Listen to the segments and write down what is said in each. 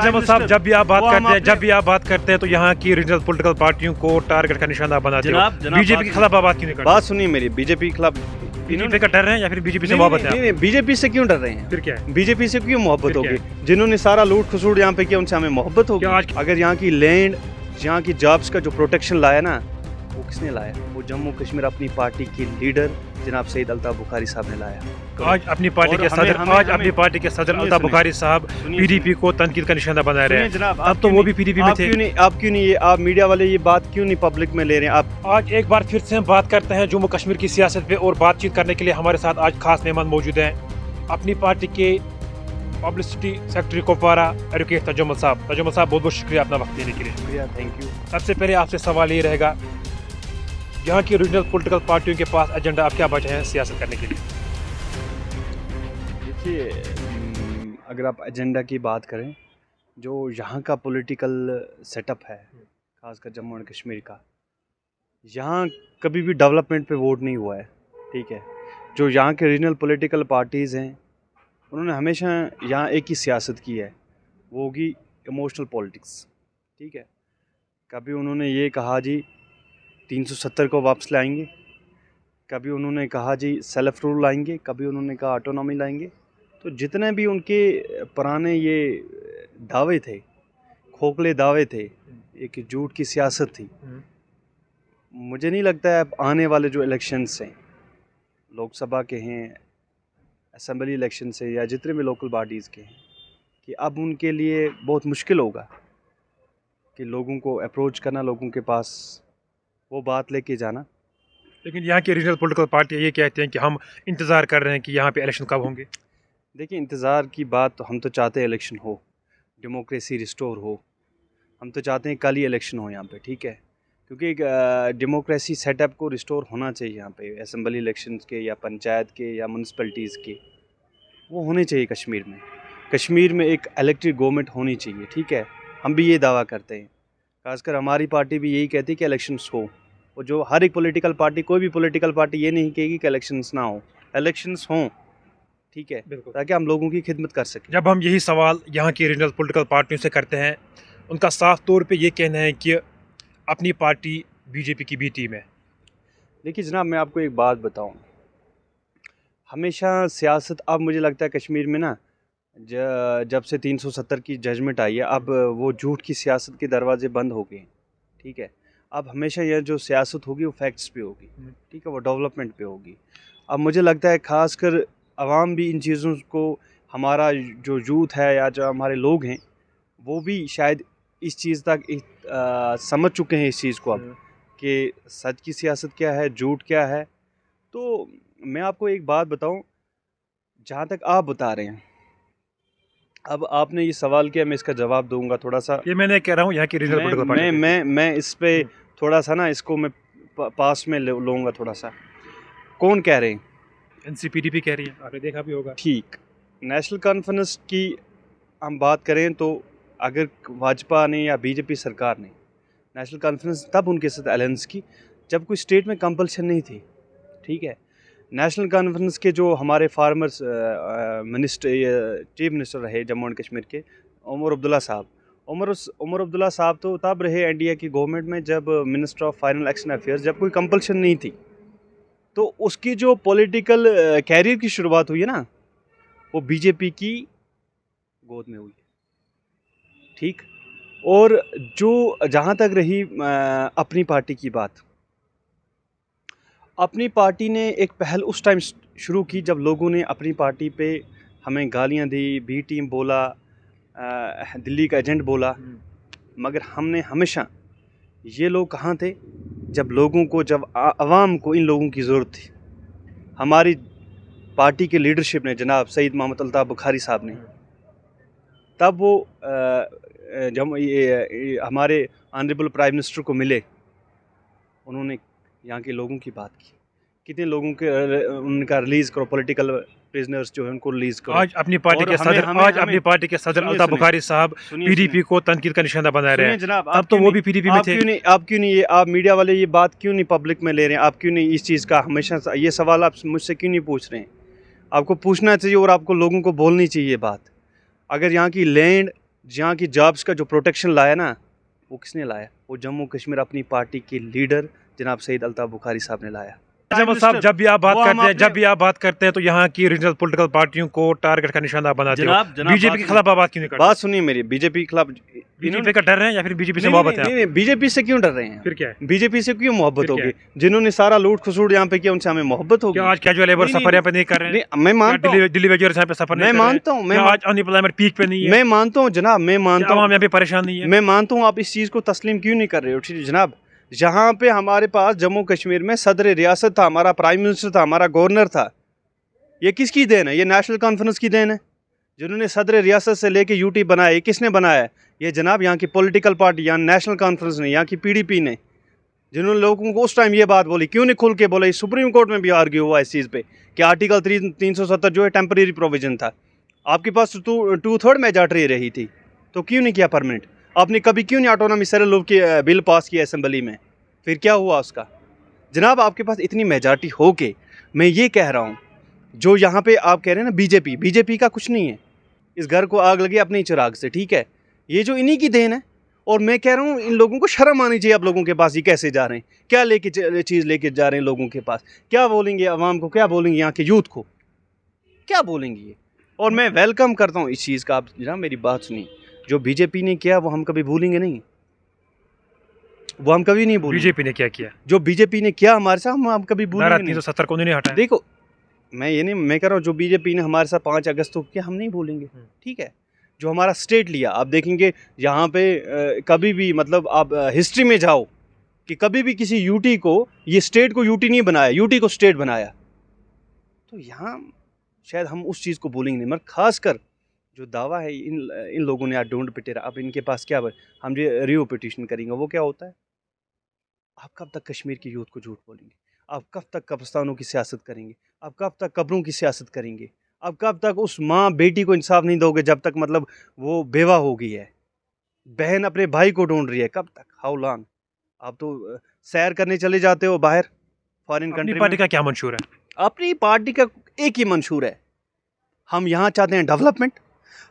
जमाल साहब, जब भी आप बात करते हैं तो यहाँ की रीजनल पॉलिटिकल पार्टियों को टारगेट का निशाना बनाते हो। बीजेपी के खिलाफ बात क्यों नहीं करते? बात सुनिए मेरी, बीजेपी के खिलाफ बीजेपी का डर रहे हैं या फिर बीजेपी से मोहब्बत है? नहीं, बीजेपी से क्यों डर रहे हैं? फिर क्या है? बीजेपी से क्यों मोहब्बत फिर क्या होगी? जिन्होंने सारा लूट खसूट यहाँ पे किया उनसे हमें मोहब्बत होगी? अगर यहाँ की लैंड, यहाँ की जॉब्स का जो प्रोटेक्शन लाया ना, वो किसने लाया? वो जम्मू कश्मीर अपनी पार्टी के लीडर जनाब सईद अल्ताफ बुखारी साहब ने लाया। आज अपनी पार्टी के सदर अल्ताफ बुखारी साहब पीडीपी को तनकीद का निशाना बना रहे हैं। अब तो वो भी पीडीपी में थे। आप क्यों नहीं, आप मीडिया वाले ये बात क्यों नहीं पब्लिक में ले रहे हैं? आप आज एक बार फिर से हम बात करते हैं जम्मू कश्मीर की सियासत पे, और बातचीत करने के लिए हमारे साथ आज खास मेहमान मौजूद हैं। अपनी पार्टी के publicity secretary Kupwara advocate Tajammul साहब। तजम्मुल साहब, बहुत बहुत शुक्रिया अपना वक्त देने के लिए। शुक्रिया, थैंक यू। सबसे पहले आपसे सवाल ये रहेगा, यहाँ की रीजनल पॉलिटिकल पार्टियों के पास एजेंडा अब क्या बचा है सियासत करने के लिए? देखिए, अगर आप एजेंडा की बात करें, जो यहाँ का पॉलिटिकल सेटअप है खासकर जम्मू एंड कश्मीर का, यहाँ कभी भी डेवलपमेंट पे वोट नहीं हुआ है। ठीक है, जो यहाँ के रीजनल पॉलिटिकल पार्टीज़ हैं उन्होंने हमेशा यहाँ एक ही सियासत की है, वो होगी इमोशनल पॉलिटिक्स। ठीक है, कभी उन्होंने ये कहा जी 370 को वापस लाएंगे, कभी उन्होंने कहा जी सेल्फ रूल लाएंगे, कभी उन्होंने कहा ऑटोनॉमी लाएंगे। तो जितने भी उनके पुराने ये दावे थे, खोखले दावे थे, एक झूठ की सियासत थी। मुझे नहीं लगता है अब आने वाले जो इलेक्शंस हैं, लोकसभा के हैं, असेंबली इलेक्शन से, या जितने भी लोकल बॉडीज़ के हैं, कि अब उनके लिए बहुत मुश्किल होगा कि लोगों को अप्रोच करना, लोगों के पास वो बात लेके जाना। लेकिन यहाँ की रीजनल पॉलिटिकल पार्टी ये कहते हैं कि हम इंतज़ार कर रहे हैं कि यहाँ पे इलेक्शन कब होंगे। देखिए, इंतज़ार की बात तो हम तो चाहते हैं इलेक्शन हो, डेमोक्रेसी रिस्टोर हो, हम तो चाहते हैं कल ही इलेक्शन हो यहाँ पे। ठीक है, क्योंकि डेमोक्रेसी सेटअप को रिस्टोर होना चाहिए यहाँ पे, असेंबली इलेक्शंस के या पंचायत के या म्यूनसिपैलिटीज़ के, वो होने चाहिए कश्मीर में। कश्मीर में एक इलेक्टेड गवर्नमेंट होनी चाहिए। ठीक है, हम भी ये दावा करते हैं, खासकर हमारी पार्टी भी यही कहती है कि इलेक्शंस हो। और जो हर एक पॉलिटिकल पार्टी, कोई भी पॉलिटिकल पार्टी ये नहीं कहेगी कि इलेक्शंस ना हो, इलेक्शंस हों। ठीक है, ताकि हम लोगों की खिदमत कर सकें। जब हम यही सवाल यहाँ की रीजनल पॉलिटिकल पार्टियों से करते हैं, उनका साफ तौर पे ये कहना है कि अपनी पार्टी बीजेपी की बी टीम है। देखिए जनाब, मैं आपको एक बात बताऊँ, हमेशा सियासत, अब मुझे लगता है कश्मीर में ना, जब से 370 की जजमेंट आई है, अब वो झूठ की सियासत के दरवाजे बंद हो गए। ठीक है, अब हमेशा यह जो सियासत होगी वो फैक्ट्स पे होगी। ठीक है, वो डेवलपमेंट पे होगी। अब मुझे लगता है खासकर आवाम भी इन चीज़ों को, हमारा जो यूथ है या जो हमारे लोग हैं, वो भी शायद इस चीज़ तक समझ चुके हैं इस चीज़ को अब, कि सच की सियासत क्या है, झूठ क्या है। तो मैं आपको एक बात बताऊं, जहाँ तक आप बता रहे हैं, अब आपने ये सवाल किया, मैं इसका जवाब दूंगा थोड़ा सा। ये मैंने कह रहा हूँ यहाँ की रीजनल पॉलिटिकल पार्टी मैं इस पे थोड़ा सा ना, इसको मैं पास में लूँगा थोड़ा सा। कौन कह रहे हैं? एनसीपीडीपी कह रही है, आपने देखा भी होगा। ठीक, नेशनल कॉन्फ्रेंस की हम बात करें तो अगर भाजपा ने या बीजेपी सरकार ने नेशनल कॉन्फ्रेंस तब उनके साथ अलायंस की जब कोई स्टेट में कंपल्शन नहीं थी। ठीक है, नेशनल कॉन्फ्रेंस के जो हमारे फार्मर्स चीफ मिनिस्टर रहे जम्मू एंड कश्मीर के, उमर अब्दुल्ला साहब, उमर अब्दुल्ला साहब तो तब रहे एनडीए की गवर्नमेंट में जब minister of final action affairs, जब कोई कंपल्शन नहीं थी। तो उसकी जो पॉलिटिकल कैरियर की शुरुआत हुई है ना, वो बीजेपी की गोद में हुई। ठीक, और जो जहाँ तक रही अपनी पार्टी की बात, अपनी पार्टी ने एक पहल उस टाइम शुरू की जब लोगों ने अपनी पार्टी पे हमें गालियाँ दी, बी टीम बोला, दिल्ली का एजेंट बोला, मगर हमने हमेशा, ये लोग कहाँ थे जब लोगों को, जब आवाम को इन लोगों की ज़रूरत थी। हमारी पार्टी के लीडरशिप ने, जनाब सईद मोहम्मद अल्ताफ बुखारी साहब ने, तब वो जब हमारे ऑनरेबल प्राइम मिनिस्टर को मिले, उन्होंने यहाँ के लोगों की बात की, कितने लोगों के उनका रिलीज़ करो, पॉलिटिकल प्रिजनर्स जो है उनको रिलीज़ करो। आज अपनी पार्टी के सदर अल्ताफ बुखारी साहब पीडीपी को तनकीद का निशाना बना रहे हैं। जनाब, अब तो वो भी पीडीपी में थे। आप क्यों नहीं, आप मीडिया वाले ये बात क्यों नहीं पब्लिक में ले रहे हैं? आप क्यों नहीं इस चीज़ का हमेशा ये सवाल आप मुझसे क्यों नहीं पूछ रहे हैं? आपको पूछना चाहिए और आपको लोगों को बोलनी चाहिए ये बात। अगर यहाँ की लैंड, जहाँ की जॉब्स का जो प्रोटेक्शन लाया ना, वो किसने लाया? वो जम्मू कश्मीर अपनी पार्टी के लीडर जनाब सईद अल्ताफ बुखारी साहब ने लाया। जमल साहब, जब भी आप बात करते हैं तो यहाँ की रीजनल पॉलिटिकल पार्टियों को टारगेट का निशाना बनाते हो। बीजेपी के खिलाफ बात क्यों नहीं करते? बात सुनिए मेरी, बीजेपी के खिलाफ बीजेपी का डर है या फिर बीजेपी से मोहब्बत है? नहीं, बीजेपी से क्यों डर रहे हैं? फिर क्या है? बीजेपी से क्यों मोहब्बत होगी? जिन्होंने सारा लूट खसूट यहाँ पे किया, उनसे हमें मोहब्बत होगी? आज कैजुअल लेबर सफर यहाँ पे नहीं कर रहे हैं? मैं मानता हूँ दिल्ली वेजर्स यहाँ पे सफर नहीं कर रहे हैं? मानता हूँ, मैं आज अनएम्प्लॉयमेंट पीक पे नहीं है? मैं मानता हूँ जनाब, मैं मानता हूँ यहाँ पे परेशान नहीं है। मैं मानता हूँ, आप इस चीज़ को तस्लीम क्यों नहीं कर रहे हो जनाब? जहाँ पे हमारे पास जम्मू कश्मीर में सदर रियासत था, हमारा प्राइम मिनिस्टर था, हमारा गवर्नर था, ये किसकी देन है? ये नेशनल कॉन्फ्रेंस की देन है। जिन्होंने सदर रियासत से लेके यूटी बनाया, ये किसने बनाया है? ये जनाब यहाँ की पॉलिटिकल पार्टी, यहाँ नेशनल कॉन्फ्रेंस ने, यहाँ की पीडीपी ने, जिन्होंने लोगों को उस टाइम ये बात बोली। क्यों नहीं खुल के बोला? सुप्रीम कोर्ट में भी आर्ग्यू हुआ इस चीज़ पे कि आर्टिकल 370 जो है टेम्परेरी प्रोविजन था। आपके पास 2/3 मेजॉरिटी रही थी, तो क्यों नहीं किया परमानेंट? आपने कभी क्यों नहीं ऑटोनॉमी सेरेलूप की बिल पास किया असेंबली में? फिर क्या हुआ उसका? जनाब आपके पास इतनी मेजॉरिटी हो के, मैं ये कह रहा हूँ, जो यहाँ पे आप कह रहे हैं ना बीजेपी का कुछ नहीं है। इस घर को आग लगी अपने चिराग से, ठीक है? ये जो इन्हीं की देन है। और मैं कह रहा हूँ इन लोगों को शर्म आनी चाहिए। आप लोगों के पास ये कैसे जा रहे हैं? क्या चीज़ लेके जा रहे हैं लोगों के पास? क्या बोलेंगे आवाम को? क्या बोलेंगे यहाँ के यूथ को? क्या बोलेंगे ये? और मैं वेलकम करता हूँ इस चीज़ का। आप जनाब मेरी बात सुनिए, जो बीजेपी ने किया वो हम कभी भूलेंगे नहीं, वो हम कभी नहीं भूलेंगे। बीजेपी ने क्या किया? जो बीजेपी ने किया हमारे साथ हम कभी भूलेंगे नहीं। 370 को नहीं हटाया। देखो मैं कह रहा हूँ जो बीजेपी ने हमारे साथ 5 अगस्त को किया हम नहीं भूलेंगे, ठीक है? जो हमारा स्टेट लिया, आप देखेंगे यहाँ पे कभी भी, मतलब आप हिस्ट्री में जाओ कि कभी भी किसी यूटी को, ये स्टेट को यूटी नहीं बनाया, यूटी को स्टेट बनाया। तो यहाँ शायद हम उस चीज़ को भूलेंगे नहीं। मगर खासकर जो दावा है इन लोगों ने आज ढूंढ पिटेरा, अब इनके पास क्या हम जो रिव्यू पिटीशन करेंगे, वो क्या होता है? आप कब तक कश्मीर की यूथ को झूठ बोलेंगे? आप कब तक कब्रिस्तानों की सियासत करेंगे? आप कब तक कब्रों की सियासत करेंगे? आप कब तक उस माँ बेटी को इंसाफ नहीं दोगे जब तक मतलब वो बेवा हो गई है, बहन अपने भाई को ढूंढ रही है? कब तक? How long? आप तो सैर करने चले जाते हो बाहर फॉरेन कंट्री में। पार्टी का क्या मंशूर है? अपनी पार्टी का एक ही मंशूर है, हम यहाँ चाहते हैं डेवलपमेंट,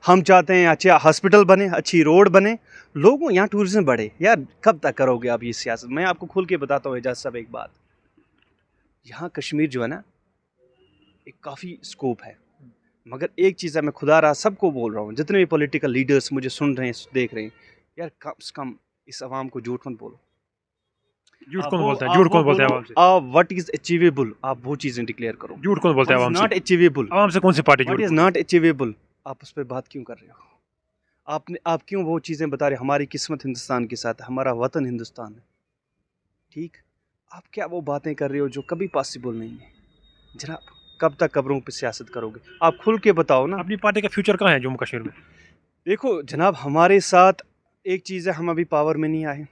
हम चाहते हैं अच्छे हॉस्पिटल बने, अच्छी रोड बने, लोगों यहाँ टूरिज्म बढ़े। यार कब तक करोगे आप ये सियासत? मैं आपको खुल के बताता हूँ एजाज साहब एक बात, यहाँ कश्मीर जो है ना, एक काफ़ी स्कोप है। मगर एक चीज़ है, मैं खुदा रहा सबको बोल रहा हूँ, जितने भी पॉलिटिकल लीडर्स मुझे सुन रहे हैं, देख रहे हैं, यार कम से कम इस आवाम को झूठ मत बोलो। झूठ कौन बोलता है? झूठ कौन बोलता है आवाम से? व्हाट इज अचीवेबल, आप वो चीज़ें डिक्लेयर करो। झूठ कौन बोलता है आवाम से? Not achievable. आवाम से कौन सी पार्टी झूठ? इज नॉट अचीवेबल, आप उस पर बात क्यों कर रहे हो? आप क्यों वो चीज़ें बता रहे? हमारी किस्मत हिंदुस्तान के साथ, हमारा वतन हिंदुस्तान है, ठीक? आप क्या वो बातें कर रहे हो जो कभी पॉसिबल नहीं है? जनाब कब तक कब्रों पे सियासत करोगे? आप खुल के बताओ ना। अपनी पार्टी का फ्यूचर कहाँ है जम्मू कश्मीर में? देखो जनाब, हमारे साथ एक चीज़ है, हम अभी पावर में नहीं आए,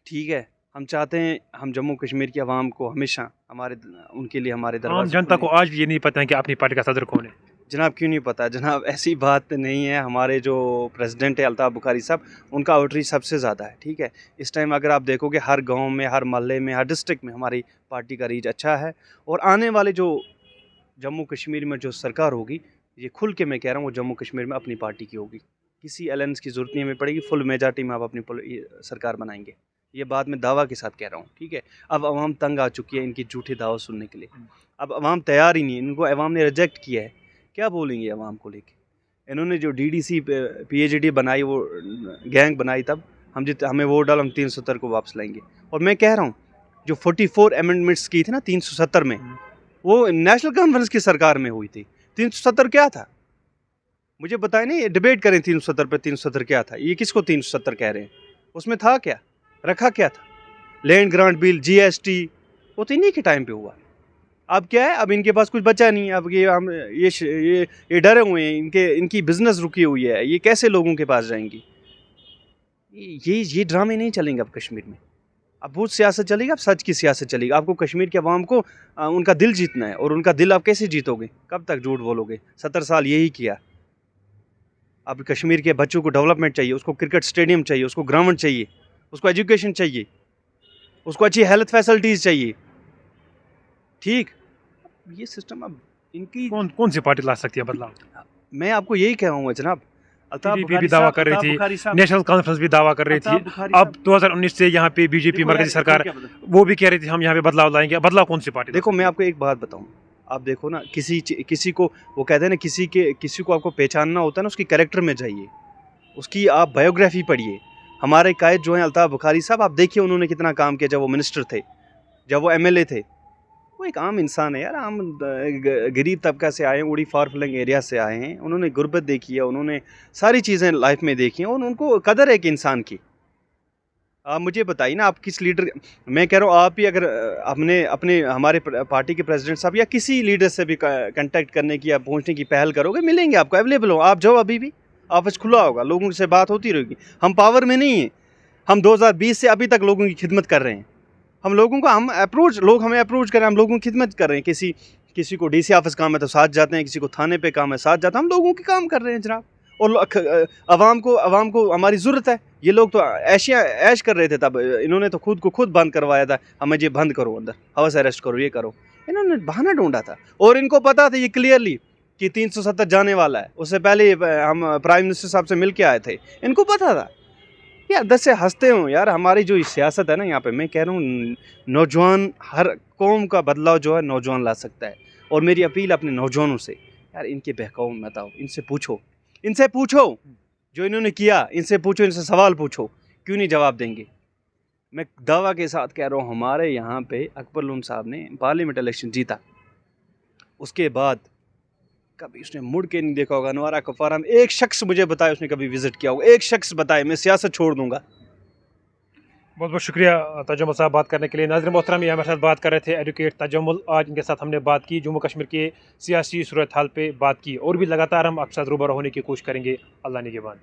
ठीक है? हम चाहते हैं हम जम्मू कश्मीर की आवाम को हमेशा उनके लिए हमारे आम जनता को आज भी ये नहीं पता है कि अपनी पार्टी का सदर कौन है। जनाब क्यों नहीं पता? जनाब ऐसी बात नहीं है। हमारे जो प्रेसिडेंट है अल्ताफ बुखारी साहब, उनका आउटरीच सबसे ज़्यादा है, ठीक है? इस टाइम अगर आप देखोगे हर गांव में, हर मोहल्ले में, हर डिस्ट्रिक्ट में हमारी पार्टी का रीच अच्छा है। और आने वाले जो जम्मू कश्मीर में जो सरकार होगी, ये खुल के मैं कह रहा हूँ, वो जम्मू कश्मीर में अपनी पार्टी की होगी। किसी अलायंस की ज़रूरत नहीं हमें पड़ेगी, फुल मेजॉरिटी में आप अपनी सरकार बनाएंगे। ये बात मैं दावा के साथ कह रहा हूँ, ठीक है? अब अवाम तंग आ चुकी है इनकी झूठी दावा सुनने के लिए। अब अवाम तैयार ही नहीं है, इनको अवाम ने रिजेक्ट किया है। क्या बोलेंगे अवाम को लेके? इन्होंने जो DDC PhD बनाई, वो गैंग बनाई, तब हमें वोट डाल, हम 370 को वापस लाएंगे। और मैं कह रहा हूँ जो 44 अमेंडमेंट्स की थी ना 370 में, वो नेशनल कॉन्फ्रेंस की सरकार में हुई थी। 370 क्या था मुझे बताए नहीं, डिबेट करें 370 पे। 370 क्या था? ये किसको 370 कह रहे हैं? उसमें था क्या, रखा क्या था? लैंड ग्रांट बिल, GST, वो तो इन्हीं के टाइम पे हुआ। अब क्या है? अब इनके पास कुछ बचा नहीं है। अब ये डरे हुए हैं, इनकी बिजनेस रुकी हुई है, ये कैसे लोगों के पास जाएंगी? ये ड्रामे नहीं चलेंगे अब कश्मीर में। अब वो सियासत चलेगी, अब सच की सियासत चलेगी। आपको कश्मीर के अवाम को उनका दिल जीतना है, और उनका दिल आप कैसे जीतोगे? कब तक झूठ बोलोगे? 70 साल यही किया। अब कश्मीर के बच्चों को डेवलपमेंट चाहिए, उसको क्रिकेट स्टेडियम चाहिए, उसको ग्राउंड चाहिए, उसको एजुकेशन चाहिए, उसको अच्छी हेल्थ फैसिलिटीज़ चाहिए, ठीक? ये सिस्टम अब इनकी कौन सी पार्टी ला सकती है बदलाव? मैं आपको यही कह रहा हूँ जनाब, अल्ताफ PDP भी बुखारी दावा साहब- कर रही अल्ताफ थी, बुखारी साहब- नेशनल कॉन्फ्रेंस भी दावा कर रही अल्ताफ थी। बुखारी अब साहब- 2019 से यहाँ पे बीजेपी देखो मरकजी यार, सरकार क्या बताऊं? वो भी कह रही थी हम यहाँ पे बदलाव लाएंगे। बदलाव कौन सी पार्टी? देखो मैं आपको एक बात बताऊं, आप देखो ना, किसी को वो कहते हैं ना, किसी को आपको पहचानना होता है ना, उसकी कैरेक्टर में जाइए, उसकी आप बायोग्राफी पढ़िए। हमारे कायद जो हैं अल्ताफ बुखारी साहब, आप देखिए उन्होंने कितना काम किया जब वो मिनिस्टर थे, जब वो MLA थे। वो एक आम इंसान है यार, आम गरीब तबका से आए हैं, उड़ी फार फ्लंग एरिया से आए हैं। उन्होंने गुर्बत देखी है, उन्होंने सारी चीज़ें लाइफ में देखी हैं, और उनको कदर है एक इंसान की। आप मुझे बताइए ना, आप किस लीडर, मैं कह रहा हूँ आप ही अगर अपने हमारे पार्टी के प्रेसिडेंट साहब या किसी लीडर से भी कांटेक्ट करने की या पहुँचने की पहल करोगे, मिलेंगे आपको, अवेलेबल हो, आप जाओ, अभी भी ऑफिस खुला होगा, लोगों से बात होती रहेगी। हम पावर में नहीं हैं, हम 2020 से अभी तक लोगों की खिदमत कर रहे हैं। हम लोगों को लोग हमें अप्रोच करें, हम लोगों की खिदमत कर रहे हैं। किसी को DC ऑफिस काम है तो साथ जाते हैं, किसी को थाने पे काम है साथ जाते हैं। हम लोगों के काम कर रहे हैं जनाब, और अवाम को हमारी ज़रूरत है। ये लोग तो ऐश कर रहे थे तब, इन्होंने तो खुद बंद करवाया था, हमें ये बंद करो, अंदर हाउस अरेस्ट करो, ये करो। इन्होंने बहाना ढूंढा था, और इनको पता था ये क्लियरली कि 370 जाने वाला है। उससे पहले हम प्राइम मिनिस्टर साहब से मिल के आए थे, इनको पता था यार। 10 से हंसते हो यार, हमारी जो सियासत है ना यहाँ पे, मैं कह रहा हूँ नौजवान, हर कौम का बदलाव जो है नौजवान ला सकता है। और मेरी अपील अपने नौजवानों से, यार इनके बहकाओ मत आओ, इनसे पूछो जो इन्होंने किया, इनसे पूछो, इनसे सवाल पूछो, क्यों नहीं जवाब देंगे। मैं दावा के साथ कह रहा हूँ, हमारे यहाँ पे अकबर लोन साहब ने पार्लियामेंट इलेक्शन जीता, उसके बाद कभी उसने मुड़ के नहीं देखा होगा अनवारा कुपवारा में। एक शख्स मुझे बताए उसने कभी विजिट किया होगा, एक शख्स बताए, मैं सियासत छोड़ दूंगा। बहुत बहुत शुक्रिया तजम्मुल साहब बात करने के लिए। नाज़रीन मोहतरम, ये हमारे साथ बात कर रहे थे एडवोकेट तजम्मुल। आज इनके साथ हमने बात की, जम्मू कश्मीर के सियासी सूरत हाल पे बात की, और भी लगातार हम आपके साथ रूबरू होने की कोशिश करेंगे। अल्लाह निगहबान।